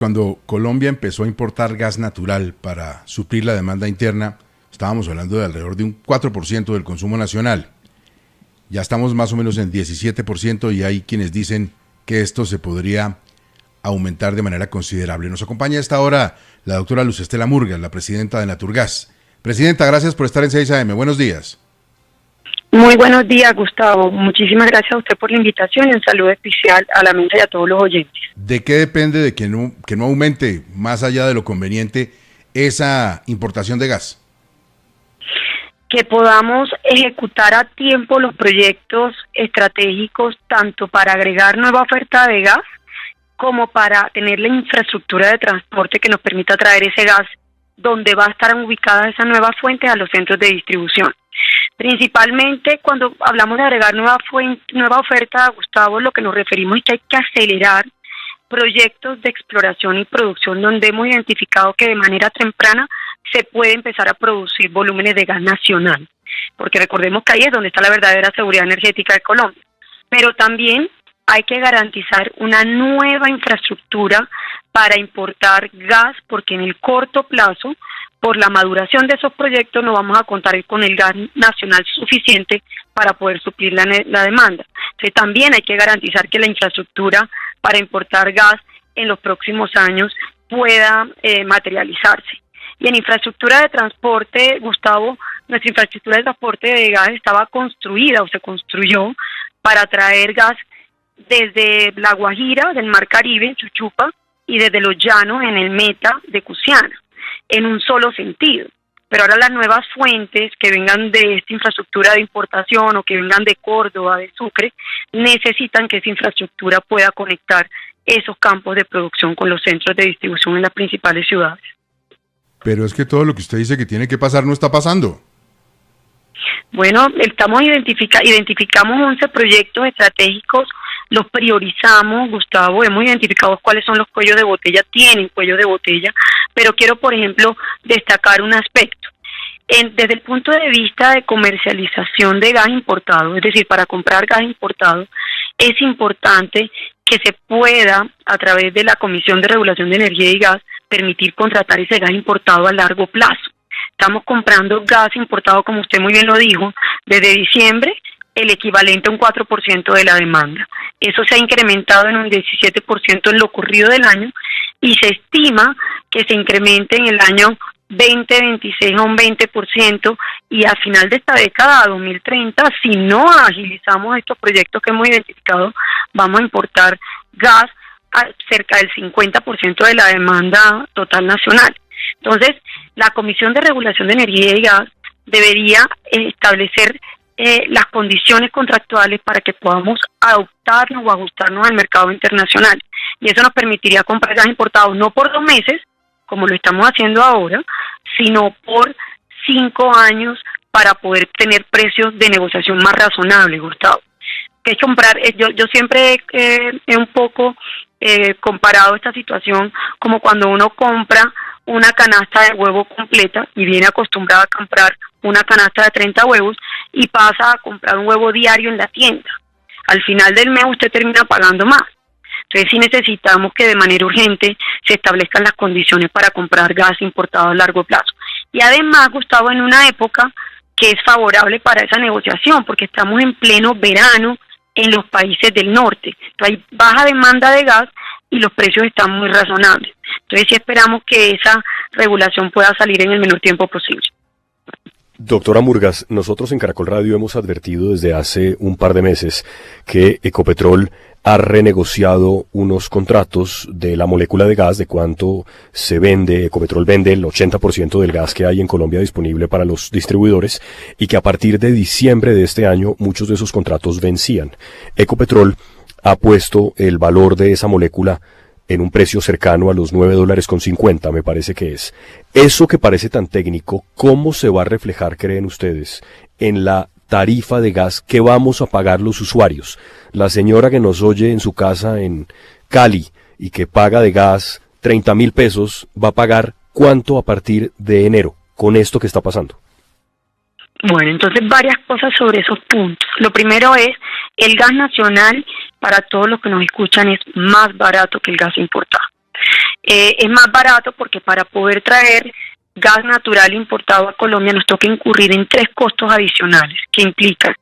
Cuando Colombia empezó a importar gas natural para suplir la demanda interna, estábamos hablando de alrededor de un 4% del consumo nacional. Ya estamos más o menos en 17% y hay quienes dicen que esto se podría aumentar de manera considerable. Nos acompaña a esta hora la doctora Luz Estela Murgas, la presidenta de Naturgas. Presidenta, gracias por estar en 6 AM. Buenos días. Muy buenos días, Gustavo. Muchísimas gracias a usted por la invitación y un saludo especial a la mesa y a todos los oyentes. ¿De qué depende de que no aumente más allá de lo conveniente esa importación de gas? Que podamos ejecutar a tiempo los proyectos estratégicos tanto para agregar nueva oferta de gas como para tener la infraestructura de transporte que nos permita traer ese gas donde va a estar ubicada esa nueva fuente a los centros de distribución. Principalmente cuando hablamos de agregar nueva oferta, Gustavo, lo que nos referimos es que hay que acelerar proyectos de exploración y producción donde hemos identificado que de manera temprana se puede empezar a producir volúmenes de gas nacional, porque recordemos que ahí es donde está la verdadera seguridad energética de Colombia, pero también hay que garantizar una nueva infraestructura para importar gas, porque en el corto plazo, por la maduración de esos proyectos, no vamos a contar con el gas nacional suficiente para poder suplir la demanda. Entonces también hay que garantizar que la infraestructura para importar gas en los próximos años pueda materializarse. Y en infraestructura de transporte, Gustavo, nuestra infraestructura de transporte de gas estaba construida o se construyó para traer gas desde La Guajira, del Mar Caribe, en Chuchupa, y desde los llanos en el Meta de Cusiana, en un solo sentido. Pero ahora las nuevas fuentes que vengan de esta infraestructura de importación o que vengan de Córdoba, de Sucre, necesitan que esa infraestructura pueda conectar esos campos de producción con los centros de distribución en las principales ciudades. Pero es que todo lo que usted dice que tiene que pasar no está pasando. Bueno, identificamos 11 proyectos estratégicos, los priorizamos, Gustavo, hemos identificado cuáles son los cuellos de botella, tienen cuellos de botella, pero quiero, por ejemplo, destacar un aspecto. Desde el punto de vista de comercialización de gas importado, es decir, para comprar gas importado, es importante que se pueda, a través de la Comisión de Regulación de Energía y Gas, permitir contratar ese gas importado a largo plazo. Estamos comprando gas importado, como usted muy bien lo dijo, desde diciembre, el equivalente a un 4% de la demanda. Eso se ha incrementado en un 17% en lo ocurrido del año y se estima que se incremente en el año 2026 a un 20% y a final de esta década, a 2030, si no agilizamos estos proyectos que hemos identificado, vamos a importar gas a cerca del 50% de la demanda total nacional. Entonces, la Comisión de Regulación de Energía y Gas debería establecer las condiciones contractuales para que podamos adoptarnos o ajustarnos al mercado internacional. Y eso nos permitiría comprar gas importado no por 2 meses, como lo estamos haciendo ahora, sino por 5 años para poder tener precios de negociación más razonables, Gustavo. Que es comprar, yo siempre he un poco comparado esta situación como cuando uno compra una canasta de huevo completa y viene acostumbrado a comprar una canasta de 30 huevos y pasa a comprar un huevo diario en la tienda. Al final del mes usted termina pagando más. Entonces sí necesitamos que de manera urgente se establezcan las condiciones para comprar gas importado a largo plazo. Y además, Gustavo, en una época que es favorable para esa negociación, porque estamos en pleno verano en los países del norte. Entonces hay baja demanda de gas y los precios están muy razonables. Entonces sí esperamos que esa regulación pueda salir en el menor tiempo posible. Doctora Murgas, nosotros en Caracol Radio hemos advertido desde hace un par de meses que Ecopetrol ha renegociado unos contratos de la molécula de gas, de cuánto se vende. Ecopetrol vende el 80% del gas que hay en Colombia disponible para los distribuidores y que a partir de diciembre de este año muchos de esos contratos vencían. Ecopetrol ha puesto el valor de esa molécula en un precio cercano a los $9.50, me parece que es. Eso que parece tan técnico, ¿cómo se va a reflejar, creen ustedes, en la tarifa de gas que vamos a pagar los usuarios? La señora que nos oye en su casa en Cali y que paga de gas 30.000 pesos, ¿va a pagar cuánto a partir de enero con esto que está pasando? Bueno, entonces varias cosas sobre esos puntos. Lo primero es, el gas nacional, para todos los que nos escuchan, es más barato que el gas importado. Es más barato porque para poder traer gas natural importado a Colombia nos toca incurrir en 3 costos adicionales, que implican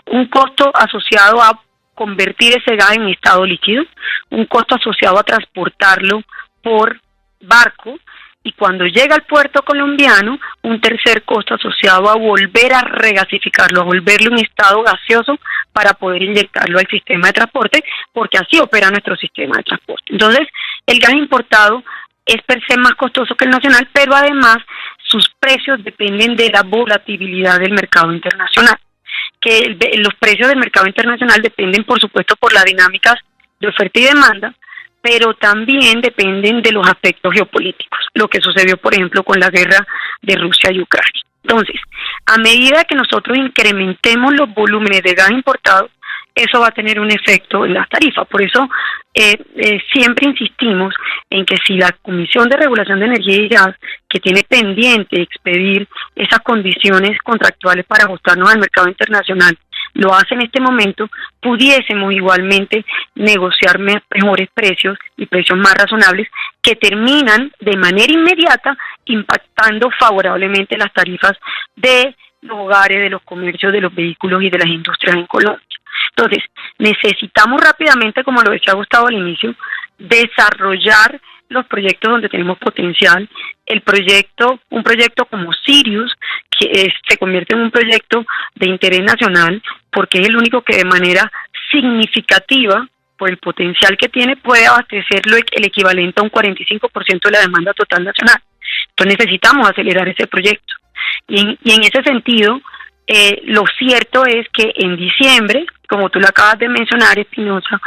un costo asociado a convertir ese gas en estado líquido, un costo asociado a transportarlo por barco, y cuando llega al puerto colombiano, un tercer costo asociado a volver a regasificarlo, a volverlo en estado gaseoso para poder inyectarlo al sistema de transporte, porque así opera nuestro sistema de transporte. Entonces, el gas importado es per se más costoso que el nacional, pero además sus precios dependen de la volatilidad del mercado internacional. Que los precios del mercado internacional dependen, por supuesto, por las dinámicas de oferta y demanda, pero también dependen de los aspectos geopolíticos, lo que sucedió, por ejemplo, con la guerra de Rusia y Ucrania. Entonces, a medida que nosotros incrementemos los volúmenes de gas importado, eso va a tener un efecto en las tarifas. Por eso siempre insistimos en que si la Comisión de Regulación de Energía y Gas, que tiene pendiente expedir esas condiciones contractuales para ajustarnos al mercado internacional, lo hace en este momento, pudiésemos igualmente negociar mejores precios y precios más razonables que terminan de manera inmediata impactando favorablemente las tarifas de los hogares, de los comercios, de los vehículos y de las industrias en Colombia. Entonces, necesitamos rápidamente, como lo decía Gustavo al inicio, desarrollar los proyectos donde tenemos potencial. Un proyecto como Sirius, que se convierte en un proyecto de interés nacional, porque es el único que de manera significativa, por el potencial que tiene, puede abastecerlo el equivalente a un 45% de la demanda total nacional. Entonces necesitamos acelerar ese proyecto. Y en ese sentido, lo cierto es que en diciembre, como tú lo acabas de mencionar, Espinosa,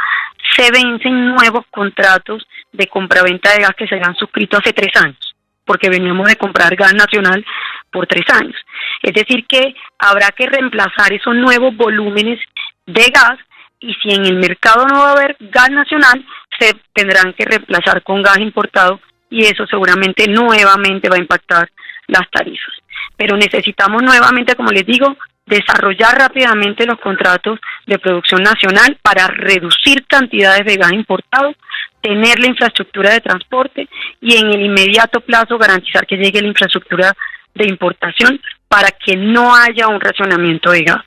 se vencen nuevos contratos de compraventa de gas que se habían suscrito hace 3 años, porque veníamos de comprar gas nacional por 3 años. Es decir que habrá que reemplazar esos nuevos volúmenes de gas, y si en el mercado no va a haber gas nacional, se tendrán que reemplazar con gas importado, y eso seguramente nuevamente va a impactar las tarifas. Pero necesitamos nuevamente, como les digo, desarrollar rápidamente los contratos de producción nacional para reducir cantidades de gas importado, tener la infraestructura de transporte y en el inmediato plazo garantizar que llegue la infraestructura de importación para que no haya un racionamiento de gas.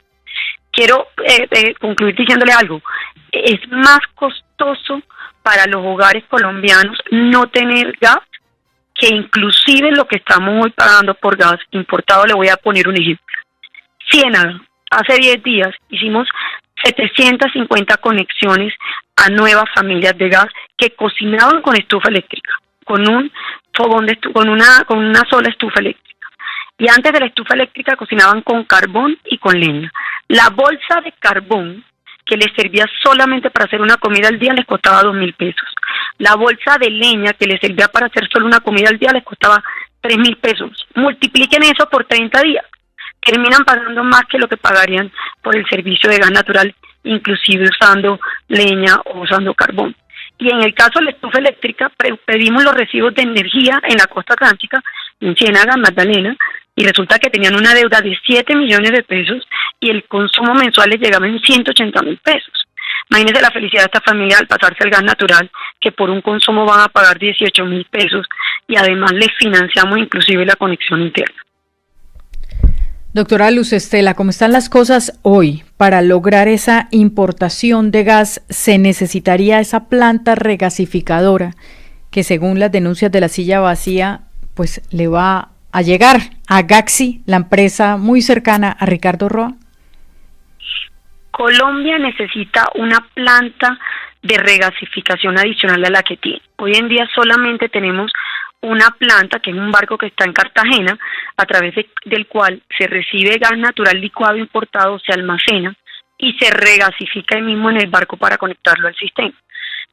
Quiero concluir diciéndole algo. Es más costoso para los hogares colombianos no tener gas que inclusive lo que estamos hoy pagando por gas importado. Le voy a poner un ejemplo. Ciénaga, hace 10 días hicimos 750 conexiones a nuevas familias de gas que cocinaban con estufa eléctrica, con un fogón con una sola estufa eléctrica. Y antes de la estufa eléctrica cocinaban con carbón y con leña. La bolsa de carbón que les servía solamente para hacer una comida al día les costaba 2.000 pesos. La bolsa de leña que les servía para hacer solo una comida al día les costaba 3.000 pesos. Multipliquen eso por 30 días. Terminan pagando más que lo que pagarían por el servicio de gas natural, inclusive usando leña o usando carbón. Y en el caso de la estufa eléctrica, pedimos los recibos de energía en la costa atlántica, en Ciénaga, Magdalena, y resulta que tenían una deuda de 7 millones de pesos y el consumo mensual les llegaba en 180.000 pesos. Imagínense la felicidad de esta familia al pasarse al gas natural, que por un consumo van a pagar 18.000 pesos y además les financiamos inclusive la conexión interna. Doctora Luz Estela, ¿cómo están las cosas hoy? Para lograr esa importación de gas se necesitaría esa planta regasificadora que, según las denuncias de La Silla Vacía, pues le va a llegar a Gaxi, la empresa muy cercana a Ricardo Roa. Colombia necesita una planta de regasificación adicional a la que tiene. Hoy en día solamente tenemos una planta, que es un barco que está en Cartagena, a través del cual se recibe gas natural licuado importado, se almacena y se regasifica ahí mismo en el barco para conectarlo al sistema.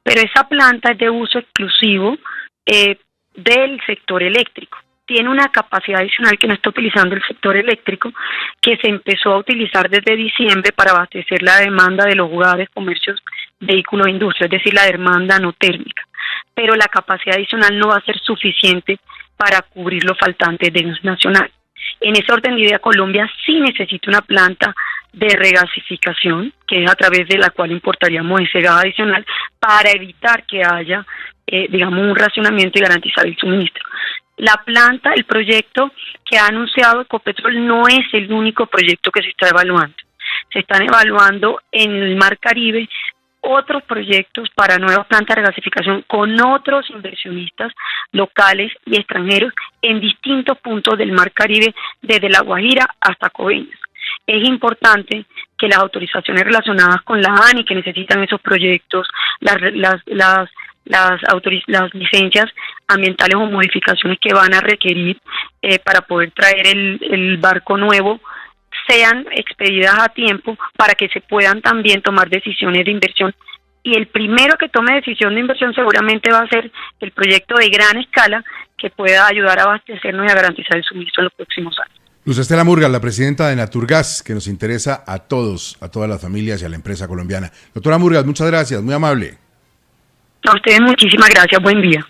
Pero esa planta es de uso exclusivo del sector eléctrico. Tiene una capacidad adicional que no está utilizando el sector eléctrico, que se empezó a utilizar desde diciembre para abastecer la demanda de los hogares, comercios, vehículos e industria, es decir, la demanda no térmica. Pero la capacidad adicional no va a ser suficiente para cubrir los faltantes de gas nacional. En ese orden de idea, Colombia sí necesita una planta de regasificación, que es a través de la cual importaríamos ese gas adicional, para evitar que haya digamos, un racionamiento y garantizar el suministro. La planta, el proyecto que ha anunciado Ecopetrol no es el único proyecto que se está evaluando. Se están evaluando en el Mar Caribe otros proyectos para nuevas plantas de regasificación con otros inversionistas locales y extranjeros en distintos puntos del Mar Caribe, desde La Guajira hasta Coveñas. Es importante que las autorizaciones relacionadas con la ANI que necesitan esos proyectos, las licencias ambientales o modificaciones que van a requerir para poder traer el barco nuevo, sean expedidas a tiempo para que se puedan también tomar decisiones de inversión. Y el primero que tome decisión de inversión seguramente va a ser el proyecto de gran escala que pueda ayudar a abastecernos y a garantizar el suministro en los próximos años. Luz Estela Murgas, la presidenta de Naturgas, que nos interesa a todos, a todas las familias y a la empresa colombiana. Doctora Murgas, muchas gracias, muy amable. A ustedes muchísimas gracias, buen día.